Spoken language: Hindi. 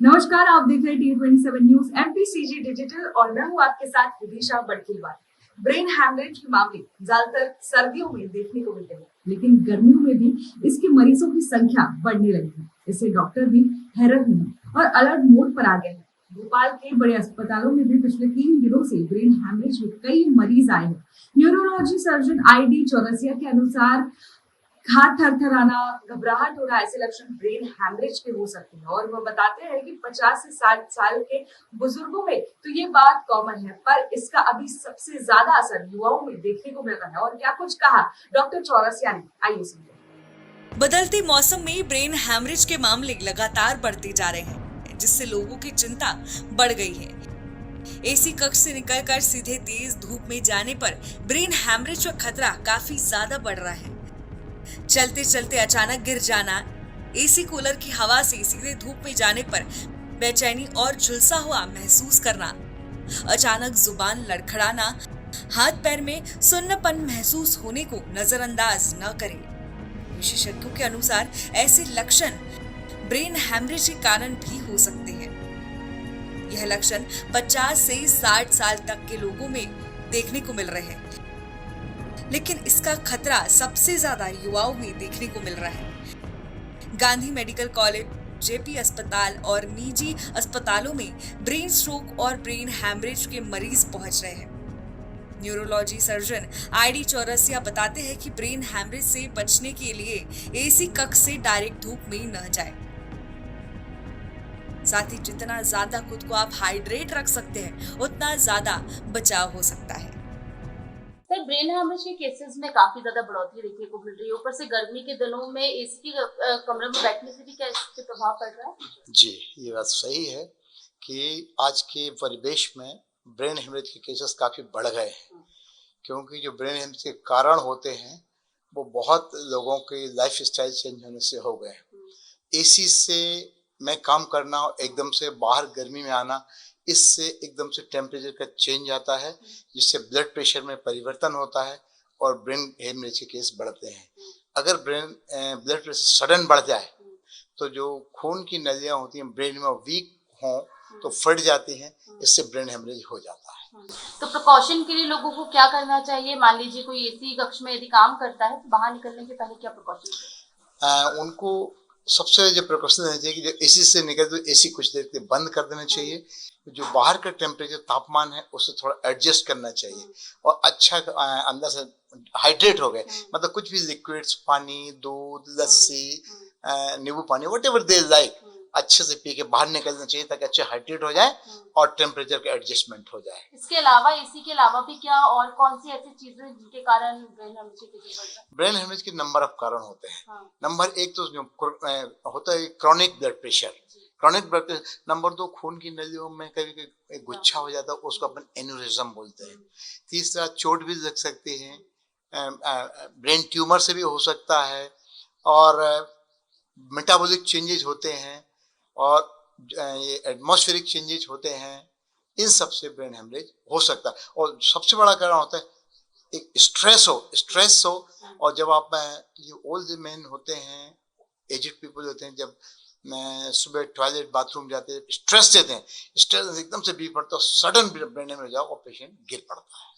नमस्कार, आप देख रहे हैं T27 न्यूज एमपीसीजी डिजिटल और मैं हूं आपके साथ विदिशा बड़किलवार। ब्रेन हैमरेज के मामले ज्यादातर सर्दियों में देखने को मिलते हैं, लेकिन गर्मियों में भी इसके मरीजों की संख्या बढ़ने लगी है। इससे डॉक्टर भी हैरत में हैं और अलर्ट मोड पर आ गए हैं। भोपाल के बड़े अस्पतालों में भी पिछले 3 दिनों से ब्रेन हैमरेज में कई मरीज आए हैं। न्यूरोलॉजी सर्जन ID चौरसिया के अनुसार हाथ थरथराना, घबराहट हो रहा, ऐसे लक्षण ब्रेन हैमरेज के हो सकते हैं और वो बताते हैं कि 50 से 60 साल के बुजुर्गों में तो ये बात कॉमन है, पर इसका अभी सबसे ज्यादा असर युवाओं में देखने को मिल रहा है। और क्या कुछ कहा डॉक्टर चौरसिया ने, आइए सुनिए। बदलते मौसम में ब्रेन हैमरेज के मामले लगातार बढ़ते जा रहे हैं, जिससे लोगों की चिंता बढ़ गई है। एसी कक्ष से निकलकर सीधे तेज धूप में जाने पर ब्रेन हैमरेज का खतरा काफी ज्यादा बढ़ रहा है। चलते चलते अचानक गिर जाना, एसी कूलर की हवा से सीधे धूप में जाने पर बेचैनी और झुलसा हुआ महसूस करना, अचानक जुबान लड़खड़ाना, हाथ पैर में सुन्नपन महसूस होने को नजरअंदाज न करें। विशेषज्ञों के अनुसार ऐसे लक्षण ब्रेन हैमरेज के कारण भी हो सकते हैं। यह लक्षण 50 से 60 साल तक के लोगों में देखने को मिल रहे हैं, लेकिन इसका खतरा सबसे ज्यादा युवाओं में देखने को मिल रहा है। गांधी मेडिकल कॉलेज, जेपी अस्पताल और निजी अस्पतालों में ब्रेन स्ट्रोक और ब्रेन हैमरेज के मरीज पहुंच रहे हैं। न्यूरोलॉजी सर्जन ID चौरसिया बताते हैं कि ब्रेन हैमरेज से बचने के लिए एसी कक्ष से डायरेक्ट धूप में न जाए। साथ ही जितना ज्यादा खुद को आप हाइड्रेट रख सकते हैं, उतना ज्यादा बचाव हो सकता है। सर, ब्रेन हैमरेज के केसेस में काफी ज्यादा बढ़ोतरी देखने को मिल रही है। ऊपर से गर्मी के दिनों में एसी के कमरे में बैठने से भी क्या इससे प्रभाव पड़ रहा है? जी, ये बात सही है कि आज के परिवेश में ब्रेन हेमरेज के केसेस काफ़ी बढ़ गए हैं, क्योंकि जो ब्रेन हेमरेज के कारण होते हैं वो बहुत लोगों के लाइफ स्टाइल चेंज होने से हो गए। एसी से में काम करना और एकदम से बाहर गर्मी में आना, इससे एकदम से टेम्परेचर का चेंज आता है, जिससे ब्लड प्रेशर में परिवर्तन होता है और ब्रेन हेमरेज के केस बढ़ते हैं। अगर ब्लड प्रेशर सडन बढ़ जाए तो जो खून की नलियां होती हैं ब्रेन में वीक हों तो फट जाती हैं, इससे ब्रेन हेमरेज हो जाता है। तो प्रिकॉशन के लिए लोगों को क्या करना चाहिए? मान लीजिए कोई एसी कक्ष में यदि काम करता है तो बाहर निकलने के पहले क्या प्रिकॉशन? उनको सबसे जो प्रिकॉशन लेना चाहिए कि जो एसी से निकले तो एसी कुछ देर के लिए बंद कर देना चाहिए। जो बाहर का टेम्परेचर तापमान है उससे थोड़ा एडजस्ट करना चाहिए और अच्छा अंदर से हाइड्रेट हो गए, मतलब कुछ भी लिक्विड्स, पानी, दूध, लस्सी, नींबू पानी, व्हाटएवर दे लाइक, अच्छे से पी के बाहर निकलना चाहिए ताकि अच्छे हाइड्रेट हो जाए और टेम्परेचर का एडजस्टमेंट हो जाए। इसके अलावा एसी के अलावा भी क्या और कौन सी ऐसी चीजें जिनके कारण ब्रेन हेमरेज के केसेस बढ़ रहे हैं? ब्रेन हेमरेज के नंबर ऑफ कारण होते हैं। नंबर 1 तो जो होता है chronic blood pressure, chronic blood pressure. Number 2 खून की नलियों में कभी एक गुच्छा हो जाता है, उसको अपन एन्यूरिज्म बोलते हैं। तीसरा चोट भी लग सकती है, ब्रेन ट्यूमर से भी हो सकता है, और मेटाबॉलिक चेंजेस होते हैं और ये एटमॉस्फेरिक चेंजेस होते हैं। इन सब से ब्रेन हेमरेज हो सकता है और सबसे बड़ा कारण होता है एक स्ट्रेस हो। और जब आप ये ओल्ड मैन होते हैं, एजेड पीपल होते हैं, जब सुबह टॉयलेट बाथरूम जाते हैं, स्ट्रेस देते हैं, स्ट्रेस एकदम से बीप पड़ता है, सडन ब्रेन हेमरेज हो जाओ और पेशेंट गिर पड़ता है।